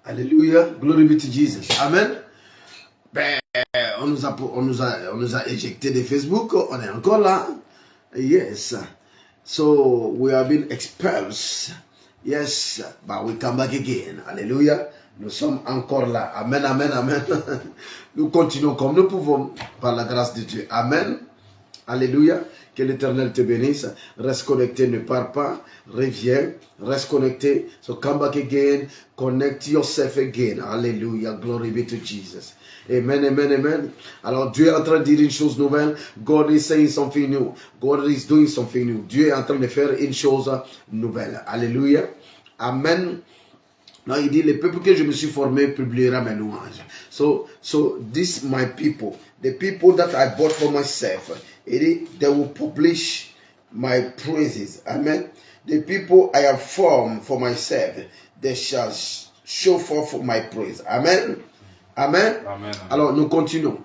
Alléluia. Glory be to Jesus. Amen. Ben, on nous a éjecté de Facebook. On est encore là. Yes. So we have been expelled. Yes. But we come back again. Alléluia. Nous sommes encore là. Amen, amen, amen. Nous continuons comme nous pouvons par la grâce de Dieu. Amen. Alléluia. Que l'Éternel te bénisse. Reste connecté, ne pars pas. Reviens. Reste connecté. So come back again. Connect yourself again. Alléluia. Glory be to Jesus. Amen, amen, amen. Alors Dieu est en train de dire une chose nouvelle. God is saying something new. God is doing something new. Dieu est en train de faire une chose nouvelle. Alléluia. Amen. Là, il dit, le peuple que je me suis formé publiera mes louanges. So this my people, the people that I bought for myself, they will publish my praises. Amen. The people I have formed for myself, they shall show forth my praise. Amen. Amen. Amen. Alors, nous continuons.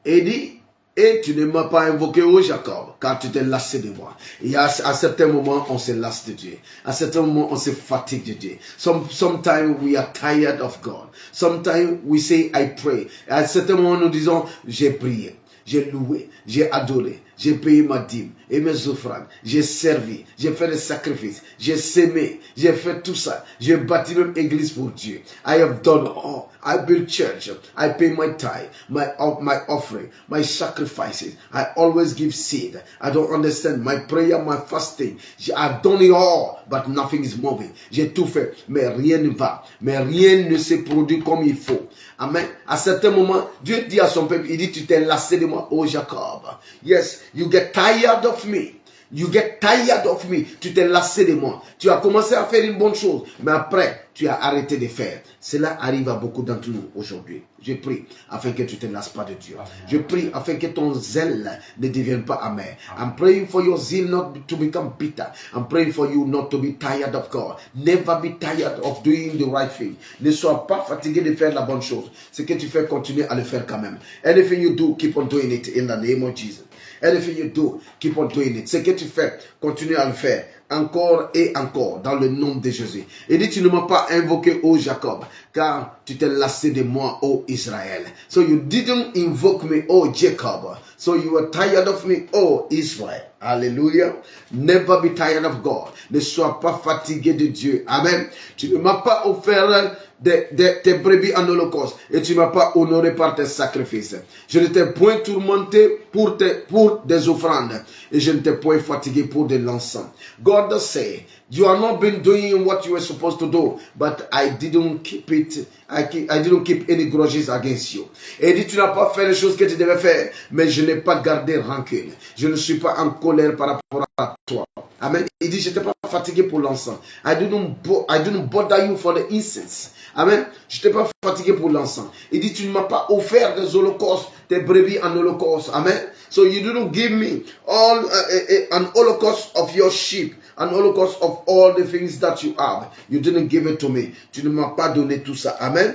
Il dit, et tu ne m'as pas invoqué, ô Jacob, car tu t'es lassé de moi. Et à certains moments, on se lasse de Dieu. À certains moments, on se fatigue de Dieu. Sometimes we are tired of God. Sometimes we say, I pray. Et à certains moments, nous disons, j'ai prié, j'ai loué, j'ai adoré, j'ai payé ma dîme et mes offrandes, j'ai servi, j'ai fait des sacrifices, j'ai sémé, j'ai fait tout ça. J'ai bâti même église pour Dieu. I have done all. I build church. I pay my tithe, my offering, my sacrifices. I always give seed. I don't understand my prayer, my fasting. I've done it all, but nothing is moving. J'ai tout fait, mais rien ne va. Mais rien ne se produit comme il faut. Amen. À certains moments, Dieu dit à son peuple, il dit, tu t'es lassé de moi, oh Jacob. Yes, you get tired of me. You get tired of me. Tu t'es lassé de moi. Tu as commencé à faire une bonne chose, mais après, tu as arrêté de faire. Cela arrive à beaucoup d'entre nous aujourd'hui. Je prie afin que tu ne te lasses pas de Dieu. Je prie afin que ton zèle ne devienne pas amer. I'm praying for your zeal not to become bitter. I'm praying for you not to be tired of God. Never be tired of doing the right thing. Ne sois pas fatigué de faire la bonne chose. Ce que tu fais, continue à le faire quand même. Anything you do, keep on doing it in the name of Jesus. Anything you do, keep on doing it. Ce que tu fais, continue à le faire. Encore et encore, dans le nom de Jésus. Il dit, tu ne m'as pas invoqué, ô Jacob, car tu t'es lassé de moi, ô Israël. So you didn't invoke me, ô Jacob. So you were tired of me, ô Israël. Hallelujah. Never be tired of God. Ne sois pas fatigué de Dieu. Amen. Tu ne m'as pas offert tes brebis en holocauste et tu ne m'as pas honoré par tes sacrifices. Je ne t'ai point tourmenté pour des offrandes et je ne t'ai point fatigué pour de l'encens. God does say, you have not been doing what you were supposed to do, but I didn't keep it. I didn't keep any grudges against you. Et il dit, tu n'as pas fait les choses que tu devais faire, mais je n'ai pas gardé rancune. Je ne suis pas en colère par rapport à toi. Amen. Il dit, je n'étais pas fatigué pour l'encens. I didn't bother you for the incense. Amen. Je n'étais pas fatigué pour l'encens. Il dit, tu ne m'as pas offert des holocaustes, des brebis en holocauste. Amen. So you didn't give me an holocaust of your sheep, an holocaust of all the things that you have. You didn't give it to me. Tu ne m'as pas donné tout ça. Amen.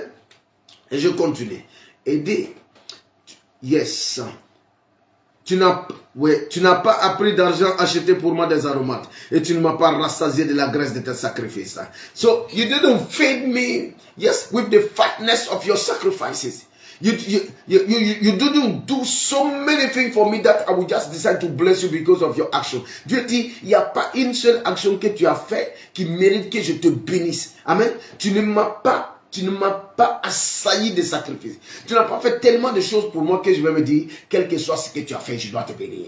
Et je continue. Et dit, yes. Tu n'as pas appris d'argent acheté pour moi des aromates. Et tu ne m'as pas rassasié de la graisse de tes sacrifices. So you didn't feed me, yes, with the fatness of your sacrifices. You didn't do so many things for me that I would just decide to bless you because of your action. Dieu dit, il n'y a pas une seule action que tu as faite qui mérite que je te bénisse. Amen. Tu ne m'as pas assailli de sacrifices. Tu n'as pas fait tellement de choses pour moi que je vais me dire, quel que soit ce que tu as fait, je dois te bénir.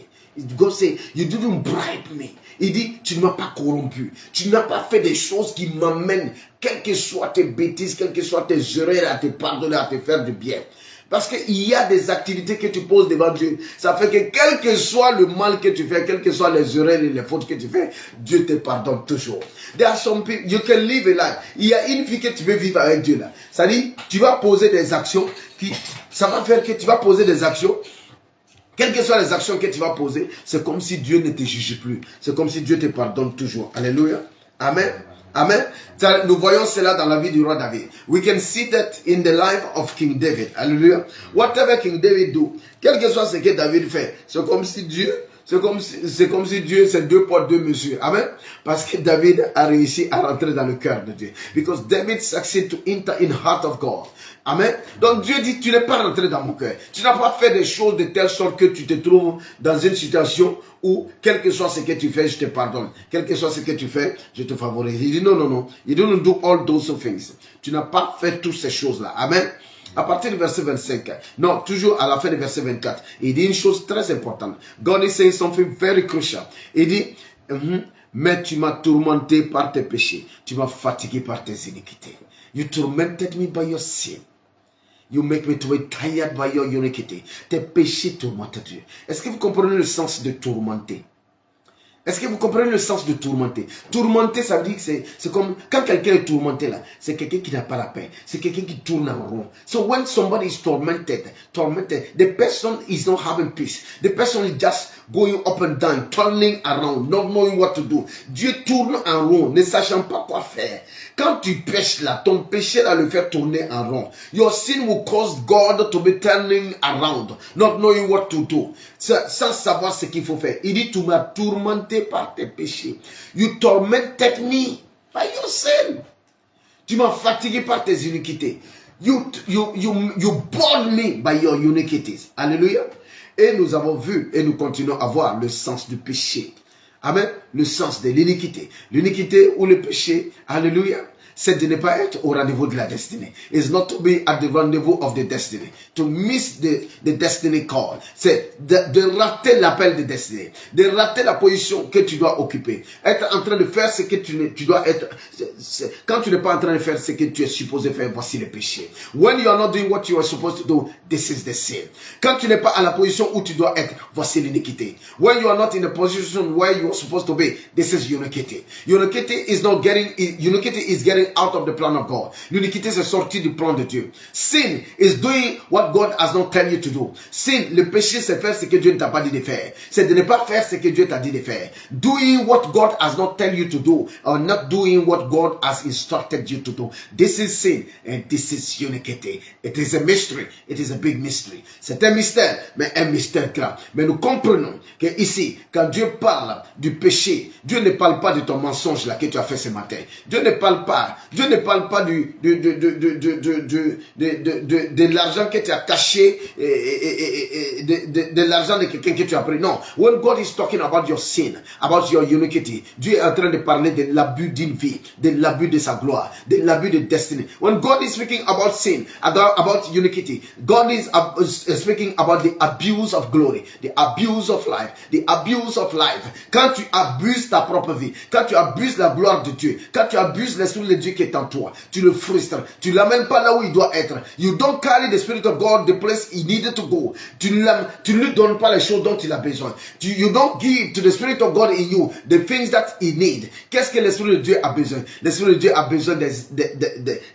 God say, you didn't bribe me. Il dit, tu ne m'as pas corrompu. Tu n'as pas fait des choses qui m'amènent, quelles que soient tes bêtises, quelles que soient tes erreurs, à te pardonner, à te faire du bien. Parce qu'il y a des activités que tu poses devant Dieu. Ça fait que quel que soit le mal que tu fais, quelles que soient les erreurs et les fautes que tu fais, Dieu te pardonne toujours. There are some people, you can live a life. Il y a une vie que tu veux vivre avec Dieu là. C'est-à-dire, tu vas poser des actions ça va faire que tu vas poser des actions. Quelles que soient les actions que tu vas poser, c'est comme si Dieu ne te juge plus. C'est comme si Dieu te pardonne toujours. Alléluia. Amen. Amen. Nous voyons cela dans la vie du roi David. We can see that in the life of King David. Hallelujah. Whatever King David do, quel que soit ce que David fait, c'est comme si Dieu c'est comme si Dieu, c'est deux poids, deux mesures. Amen. Parce que David a réussi à rentrer dans le cœur de Dieu. Because David succeeded to enter in the heart of God. Amen. Donc Dieu dit, tu n'es pas rentré dans mon cœur. Tu n'as pas fait des choses de telle sorte que tu te trouves dans une situation où, quel que soit ce que tu fais, je te pardonne. Quel que soit ce que tu fais, je te favorise. Il dit, non, non, non. You don't do all those things. Tu n'as pas fait toutes ces choses-là. Amen. À partir du verset 25, non, toujours à la fin du verset 24, il dit une chose très importante. God is saying something very crucial. Il dit, mais tu m'as tourmenté par tes péchés. Tu m'as fatigué par tes iniquités. You tormented me by your sin. You make me to be tired by your iniquity. Tes péchés tourmentent Dieu. Est-ce que vous comprenez le sens de tourmenter? Est-ce que vous comprenez le sens de tourmenter? Tourmenter, ça veut dire que c'est comme quand quelqu'un est tourmenté là, c'est quelqu'un qui n'a pas la paix. C'est quelqu'un qui tourne en rond. So when somebody is tormented, the person is not having peace. The person is just going up and down, turning around, not knowing what to do. Dieu tourne en rond, ne sachant pas quoi faire. Quand tu pêches là, ton péché là le fait tourner en rond. Your sin will cause God to be turning around, not knowing what to do. Sans savoir ce qu'il faut faire. Il dit, tu m'as tourmenté par tes péchés. You tormented me by your sin. Tu m'as fatigué par tes iniquités. You bored me by your iniquities. Alléluia. Et nous avons vu et nous continuons à voir le sens du péché. Amen. Le sens de l'iniquité. L'iniquité ou le péché. Alléluia. C'est de ne pas être au rendez-vous de la destinée. It's not to be at the rendezvous of the destiny. To miss the destiny call. C'est de rater l'appel de destinée. De rater la position que tu dois occuper. Être en train de faire ce que tu dois être. Quand tu n'es pas en train de faire ce que tu es supposé faire, voici le péché. When you are not doing what you are supposed to do, this is the sin. Quand tu n'es pas à la position où tu dois être, voici l'iniquité. When you are not in the position where you are supposed to be, this is iniquity. Iniquity is getting out of the plan of God. L'iniquité c'est sorti du plan de Dieu. Sin is doing what God has not tell you to do. Sin, le péché c'est faire ce que Dieu ne t'a pas dit de faire. C'est de ne pas faire ce que Dieu t'a dit de faire. Doing what God has not tell you to do, or not doing what God has instructed you to do. This is sin and this is iniquity. It is a mystery. It is a big mystery. C'est un mystère, mais un mystère grave. Mais nous comprenons que ici, quand Dieu parle du péché, Dieu ne parle pas de ton mensonge là que tu as fait ce matin. Dieu ne parle pas de l'argent que tu as caché, de l'argent de quelqu'un que tu as pris. Non. When God is talking about your sin, about your iniquity, Dieu est en train de parler de l'abus d'une vie, de l'abus de sa gloire, de l'abus de destinée. When God is speaking about sin, about iniquity, God is speaking about the abuse of glory, the abuse of life, the abuse of life. Quand tu abuses ta propre vie, quand tu abuses la gloire de Dieu, quand tu abuses l'esprit de Dieu qui est en toi, tu le frustres, tu ne l'amènes pas là où il doit être. You don't carry the Spirit of God the place he needed to go. Tu ne lui donnes pas les choses dont il a besoin. You don't give to the Spirit of God in you the things that he needs. Qu'est-ce que l'Esprit de Dieu a besoin? L'Esprit de Dieu a besoin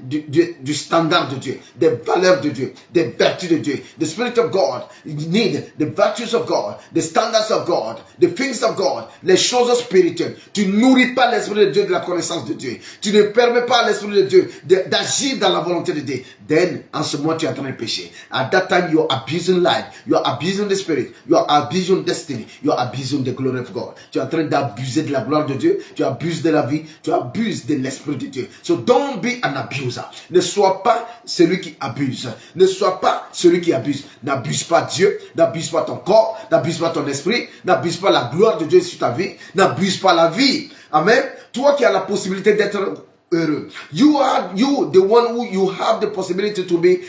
du standard de Dieu, des valeurs de Dieu, des vertus de Dieu. The Spirit of God needs the virtues of God, the standards of God, the things of God, les choses spirituelles. Tu nourris pas l'Esprit de Dieu de la connaissance de Dieu. Tu ne permets pas à l'Esprit de Dieu d'agir dans la volonté de Dieu. Then, en ce moment, tu es en train de pécher. At that time, you are abusing life. You are abusing the Spirit. You are abusing destiny. You are abusing the glory of God. Tu es en train d'abuser de la gloire de Dieu. Tu abuses de la vie. Tu abuses de l'Esprit de Dieu. So don't be an abuser. Ne sois pas celui qui abuse. Ne sois pas celui qui abuse. N'abuse pas Dieu. N'abuse pas ton corps. N'abuse pas ton esprit. N'abuse pas la gloire de Dieu sur ta vie. N'abuse pas la vie. Amen. Toi qui as la possibilité d'être heureux. You, the one who you have the possibility to be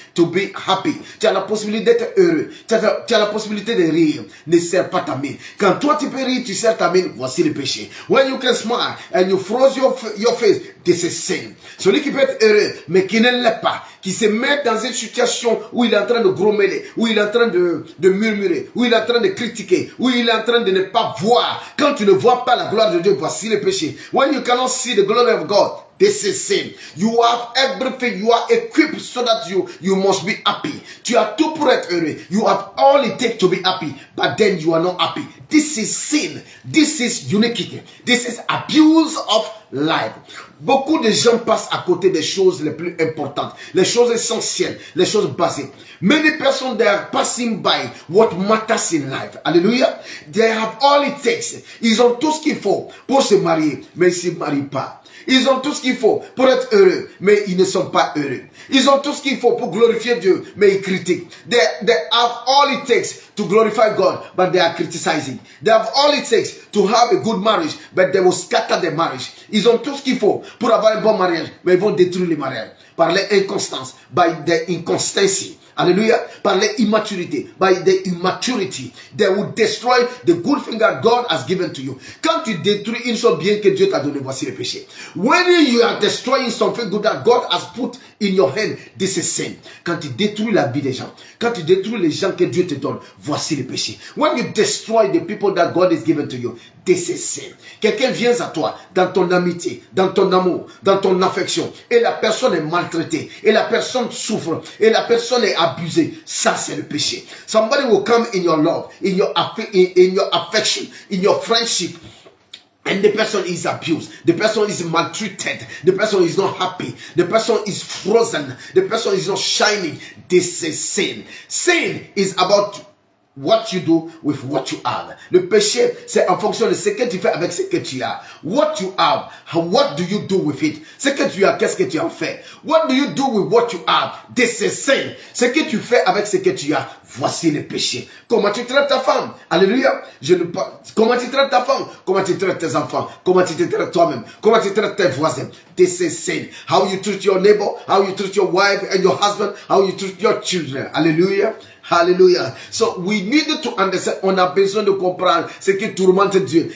happy. Tu as la possibilité d'être heureux. Tu as la possibilité de rire. Ne serre pas ta main. Quand toi tu peux rire, tu serres ta main. Voici le péché. When you can smile and you froze your face, this is sin. Celui qui peut être heureux, mais qui ne l'est pas, qui se met dans une situation où il est en train de grommeler, où il est en train de murmurer, où il est en train de critiquer, où il est en train de ne pas voir. Quand tu ne vois pas la gloire de Dieu, voici le péché. When you cannot see the glory of God, This is sin. You have everything. You are equipped so that you must be happy. Tu as tout pour être heureux. You have all it takes to be happy, but then you are not happy. This is sin. This is iniquity. This is abuse of life. Beaucoup de gens passent à côté des choses les plus importantes, les choses essentielles, les choses basiques. Many persons, they are passing by what matters in life. Alléluia. They have all it takes. Ils ont tout ce qu'il faut pour se marier, mais ils ne se marient pas. Ils ont tout ce qu'il faut pour être heureux, mais ils ne sont pas heureux. Ils ont tout ce qu'il faut pour glorifier Dieu, mais ils critiquent. They have all it takes to glorify God, but they are criticizing. They have all it takes to have a good marriage, but they will scatter the marriage. Ils ont tout ce qu'il faut pour avoir un bon mariage, mais ils vont détruire les mariages par l'inconstance, by the inconstancy. Hallelujah. Par l'immaturité. By the immaturity. They will destroy the good thing that God has given to you. Quand tu détruis une chose bien que Dieu t'a donné, voici le péché. When you are destroying something good that God has put in your hand, this is sin. Quand tu détruis la vie des gens, quand tu détruis les gens que Dieu te donne, voici le péché. When you destroy the people that God has given to you, this is sin. Quelqu'un vient à toi, dans ton amitié, dans ton amour, dans ton affection, et la personne est maltraitée, et la personne souffre, et la personne est abusée. Ça, c'est le péché. Somebody will come in your love, in your affection, in your friendship, and the person is abused, the person is maltreated, the person is not happy, the person is frozen, the person is not shining. This is sin. Sin is about what you do with what you have. Le péché, c'est en fonction de ce que tu fais avec ce que tu as. What you have, what do you do with it? Ce que tu as, qu'est-ce que tu en fais? What do you do with what you have? This is sin. Ce que tu fais avec ce que tu as, voici le péché. Comment tu traites ta femme? Alléluia. Comment tu traites ta femme? Comment tu traites tes enfants? Comment tu te traites toi-même? Comment tu traites tes voisins? This is sin. How you treat your neighbor, how you treat your wife and your husband, how you treat your children. Hallelujah. Hallelujah. So we need to understand, on a besoin de comprendre ce qui tourmente Dieu.